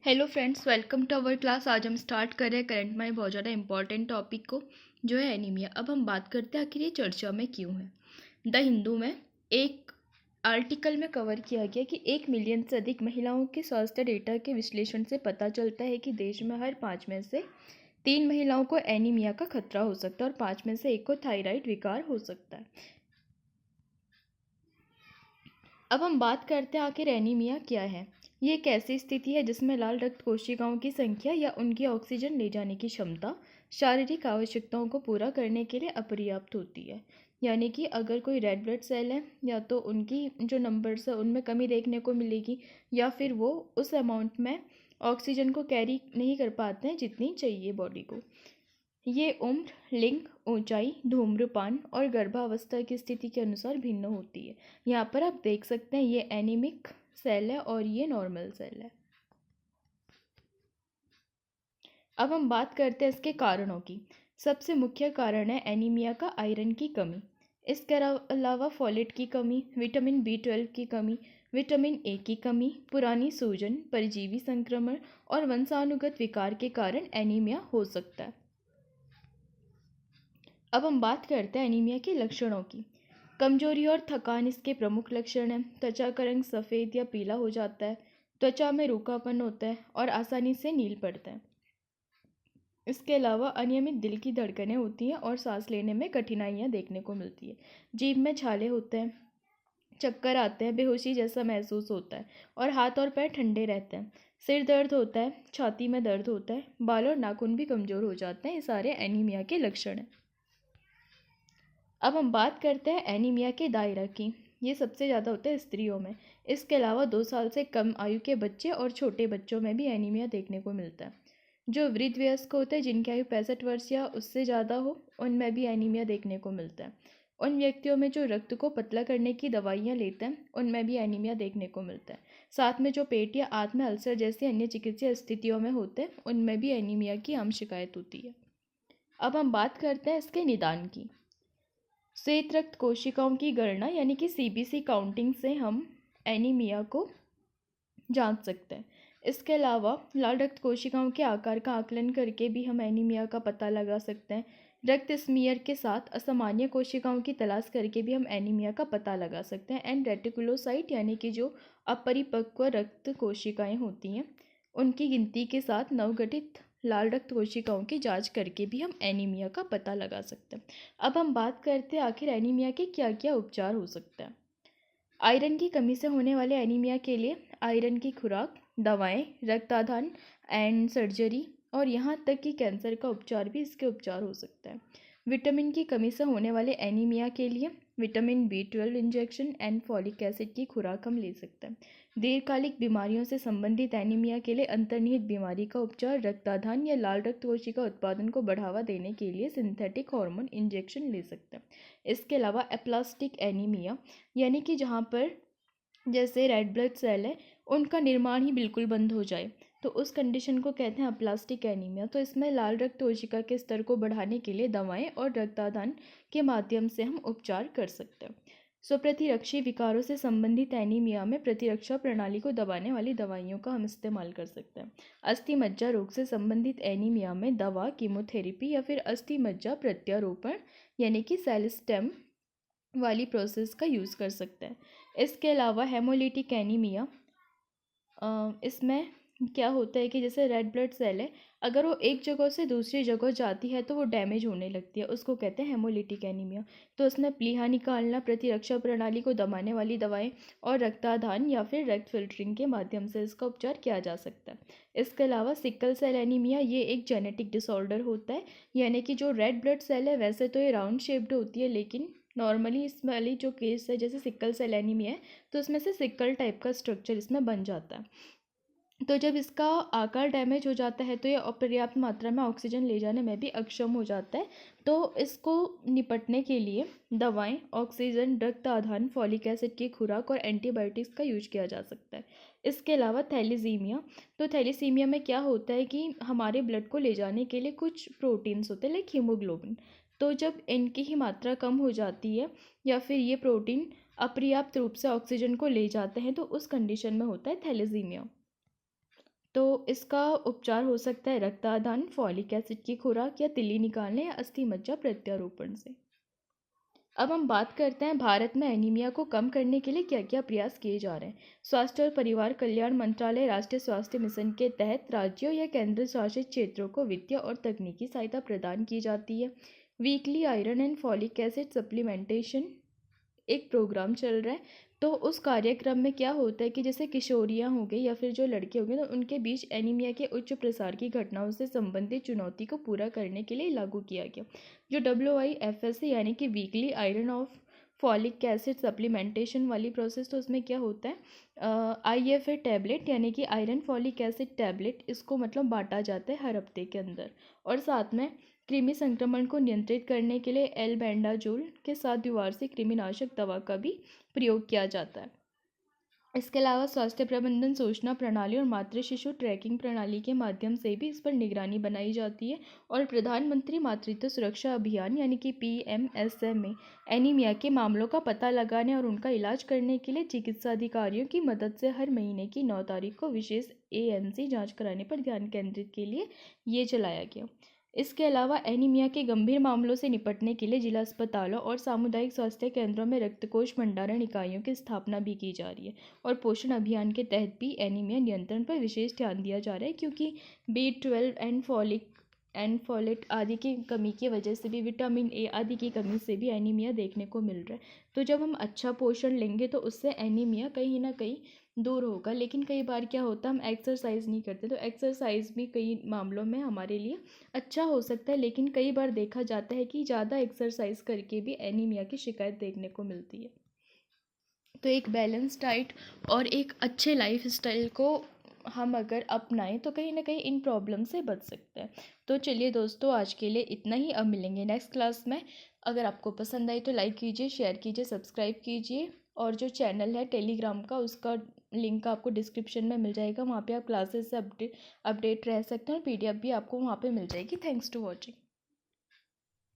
Hello friends, welcome to our class. आज हम start कर रहे हैं करंट में बहुत ज़्यादा इंपॉर्टेंट टॉपिक को, जो है एनीमिया। अब हम बात करते हैं आखिर ये चर्चा में क्यों है। द हिंदू में एक आर्टिकल में कवर किया गया कि 1 मिलियन से अधिक महिलाओं के स्वास्थ्य डेटा के विश्लेषण से पता चलता है कि देश में हर 5 में से 3 महिलाओं को एनीमिया का खतरा हो सकता है और 5 में से 1 को थायराइड विकार हो सकता है। अब हम बात करते हैं आखिर एनीमिया क्या है। ये एक ऐसी स्थिति है जिसमें लाल रक्त कोशिकाओं की संख्या या उनकी ऑक्सीजन ले जाने की क्षमता शारीरिक आवश्यकताओं को पूरा करने के लिए अपर्याप्त होती है। यानी कि अगर कोई रेड ब्लड सेल है, या तो उनकी जो नंबर्स है उनमें कमी देखने को मिलेगी, या फिर वो उस अमाउंट में ऑक्सीजन को कैरी नहीं कर पाते हैं जितनी चाहिए बॉडी को। ये उम्र, लिंग, ऊंचाई, धूम्रपान और गर्भावस्था की स्थिति के अनुसार भिन्न होती है। यहाँ पर आप देख सकते हैं ये एनीमिक सेल है और ये नॉर्मल सेल है। अब हम बात करते हैं इसके कारणों की। सबसे मुख्य कारण है एनीमिया का आयरन की कमी। इसके अलावा फॉलेट की कमी, विटामिन B12 की कमी, विटामिन ए की कमी, पुरानी सूजन, परजीवी संक्रमण और वंशानुगत विकार के कारण एनीमिया हो सकता है। अब हम बात करते हैं एनीमिया के लक्षणों की। कमजोरी और थकान इसके प्रमुख लक्षण हैं। त्वचा का रंग सफ़ेद या पीला हो जाता है, त्वचा में रूखापन होता है और आसानी से नील पड़ता है। इसके अलावा अनियमित दिल की धड़कनें होती हैं और सांस लेने में कठिनाइयाँ देखने को मिलती है। जीभ में छाले होते हैं, चक्कर आते हैं, बेहोशी जैसा महसूस होता है और हाथ और पैर ठंडे रहते हैं। सिर दर्द होता है, छाती में दर्द होता है, बाल और नाखून भी कमज़ोर हो जाते हैं। ये सारे एनीमिया के लक्षण हैं। अब हम बात करते हैं एनीमिया के दायरा की। ये सबसे ज़्यादा होता है स्त्रियों में। इसके अलावा 2 साल से कम आयु के बच्चे और छोटे बच्चों में भी एनीमिया देखने को मिलता है। जो वृद्ध वयस्क होते हैं, जिनकी आयु 65 वर्ष या उससे ज़्यादा हो, उनमें भी एनीमिया देखने को मिलता है। उन व्यक्तियों में जो रक्त को पतला करने की दवाइयाँ लेते हैं, उनमें भी एनीमिया देखने को मिलता है। साथ में जो पेट या आंत में अल्सर जैसी अन्य चिकित्सीय स्थितियों में होते हैं, उनमें भी एनीमिया की आम शिकायत होती है। अब हम बात करते हैं इसके निदान की। श्वेत रक्त कोशिकाओं की गणना यानी कि CBC काउंटिंग से हम एनीमिया को जांच सकते हैं। इसके अलावा लाल रक्त कोशिकाओं के आकार का आकलन करके भी हम एनीमिया का पता लगा सकते हैं। रक्त स्मीयर के साथ असामान्य कोशिकाओं की तलाश करके भी हम एनीमिया का पता लगा सकते हैं। एंड रेटिकुलोसाइट यानी कि जो अपरिपक्व रक्त कोशिकाएं होती हैं, उनकी गिनती के साथ नवगठित लाल रक्त कोशिकाओं की जांच करके भी हम एनीमिया का पता लगा सकते हैं। अब हम बात करते हैं आखिर एनीमिया के क्या क्या उपचार हो सकते हैं। आयरन की कमी से होने वाले एनीमिया के लिए आयरन की खुराक, दवाएं, रक्तादान एंड सर्जरी और यहाँ तक कि कैंसर का उपचार भी इसके उपचार हो सकता है। विटामिन की कमी से होने वाले एनीमिया के लिए vitamin B12 injection and folic acid की खुराक हम ले सकते हैं। दीर्घकालिक बीमारियों से संबंधित एनीमिया के लिए अंतर्निहित बीमारी का उपचार, रक्तादान या लाल रक्त कोशिका उत्पादन को बढ़ावा देने के लिए सिंथेटिक हार्मोन इंजेक्शन ले सकते हैं। इसके अलावा एप्लास्टिक एनीमिया यानी कि जहाँ पर जैसे रेड ब्लड सेल है, उनका निर्माण ही बिल्कुल बंद हो जाए, तो उस कंडीशन को कहते हैं अप्लास्टिक एनीमिया। तो इसमें लाल रक्त कोशिका के स्तर को बढ़ाने के लिए दवाएं और रक्तादान के माध्यम से हम उपचार कर सकते हैं। प्रतिरक्षी विकारों से संबंधित एनीमिया में प्रतिरक्षा प्रणाली को दबाने वाली दवाइयों का हम इस्तेमाल कर सकते हैं। अस्थि मज्जा रोग से संबंधित एनीमिया में दवा, कीमोथेरेपी या फिर अस्थि मज्जा प्रत्यारोपण यानी कि सेल स्टेम वाली प्रोसेस का यूज़ कर सकते हैं। इसके अलावा हेमोलिटिक एनीमिया, इसमें क्या होता है कि जैसे रेड ब्लड सेल है, अगर वो एक जगह से दूसरी जगह जाती है तो वो डैमेज होने लगती है, उसको कहते हैं हेमोलिटिक एनीमिया। तो उसमें प्लीहा निकालना, प्रतिरक्षा प्रणाली को दबाने वाली दवाएं और रक्तादान या फिर रक्त फिल्टरिंग के माध्यम से इसका उपचार किया जा सकता है। इसके अलावा सिकल सेल एनीमिया, ये एक जेनेटिक डिसऑर्डर होता है। यानी कि जो रेड ब्लड सेल है वैसे तो ये राउंड शेप्ड होती है, लेकिन नॉर्मली इस वाली जो केस है जैसे सिकल सेल एनीमिया है, तो इसमें से सिकल टाइप का स्ट्रक्चर इसमें बन जाता है। तो जब इसका आकार डैमेज हो जाता है तो ये अपर्याप्त मात्रा में ऑक्सीजन ले जाने में भी अक्षम हो जाता है। तो इसको निपटने के लिए दवाएं, ऑक्सीजन, रक्तादान, फॉलिक एसिड की खुराक और एंटीबायोटिक्स का यूज किया जा सकता है। इसके अलावा थैलीसीमिया, तो थैलीसीमिया में क्या होता है कि हमारे ब्लड को ले जाने के लिए कुछ प्रोटीन्स होते हैं लाइक हीमोग्लोबिन। तो जब इनकी ही मात्रा कम हो जाती है या फिर ये प्रोटीन अपर्याप्त रूप से ऑक्सीजन को ले जाते हैं, तो उस कंडीशन में होता है थैलेसीमिया। तो इसका उपचार हो सकता है रक्तदान, फॉलिक एसिड की खुराक या तिल्ली निकालने या अस्थि मज्जा प्रत्यारोपण से। अब हम बात करते हैं भारत में एनीमिया को कम करने के लिए क्या क्या प्रयास किए जा रहे हैं। स्वास्थ्य और परिवार कल्याण मंत्रालय राष्ट्रीय स्वास्थ्य मिशन के तहत राज्यों या केंद्र शासित क्षेत्रों को वित्तीय और तकनीकी सहायता प्रदान की जाती है। Weekly iron and folic acid supplementation एक प्रोग्राम चल रहा है। तो उस कार्यक्रम में क्या होता है कि जैसे किशोरियां हो गई या फिर जो लड़के हो गए, तो उनके बीच एनीमिया के उच्च प्रसार की घटनाओं से संबंधित चुनौती को पूरा करने के लिए लागू किया गया। जो WIFS है यानी कि weekly iron of folic acid supplementation वाली प्रोसेस, तो उसमें क्या होता है, IFA टैबलेट यानी कि आयरन फॉलिक एसिड टैबलेट, इसको मतलब बांटा जाता है हर हफ्ते के अंदर। और साथ में कृमि संक्रमण को नियंत्रित करने के लिए एल्बेंडाजोल के साथ द्विवार्षिक कृमिनाशक दवा का भी प्रयोग किया जाता है। इसके अलावा स्वास्थ्य प्रबंधन सूचना प्रणाली और मातृ शिशु ट्रैकिंग प्रणाली के माध्यम से भी इस पर निगरानी बनाई जाती है। और प्रधानमंत्री मातृत्व सुरक्षा अभियान यानी कि PMSMA एनीमिया के मामलों का पता लगाने और उनका इलाज करने के लिए चिकित्सा अधिकारियों की मदद से हर महीने की 9 तारीख को विशेष ANC जांच कराने पर ध्यान केंद्रित के लिए ये चलाया गया। इसके अलावा एनीमिया के गंभीर मामलों से निपटने के लिए जिला अस्पतालों और सामुदायिक स्वास्थ्य केंद्रों में रक्तकोष भंडारण इकाइयों की स्थापना भी की जा रही है। और पोषण अभियान के तहत भी एनीमिया नियंत्रण पर विशेष ध्यान दिया जा रहा है, क्योंकि B12 एंड फोलेट आदि की कमी की वजह से भी, विटामिन A आदि की कमी से भी एनीमिया देखने को मिल रहा है। तो जब हम अच्छा पोषण लेंगे तो उससे एनीमिया कहीं ना कहीं दूर होगा। लेकिन कई बार क्या होता है, हम एक्सरसाइज नहीं करते, तो एक्सरसाइज भी कई मामलों में हमारे लिए अच्छा हो सकता है। लेकिन कई बार देखा जाता है कि ज़्यादा एक्सरसाइज करके भी एनीमिया की शिकायत देखने को मिलती है। तो एक बैलेंस डाइट और एक अच्छे लाइफ स्टाइल को हम अगर अपनाएं तो कहीं ना कहीं इन प्रॉब्लम से बच सकते हैं। तो चलिए दोस्तों, आज के लिए इतना ही। अब मिलेंगे नेक्स्ट क्लास में। अगर आपको पसंद आई तो लाइक कीजिए, शेयर कीजिए, सब्सक्राइब कीजिए। और जो चैनल है टेलीग्राम का, उसका लिंक आपको डिस्क्रिप्शन में मिल जाएगा। वहाँ पे आप क्लासेस से अपडेट रह सकते हैं और PDF भी आपको वहाँ पे मिल जाएगी। Thanks to watching.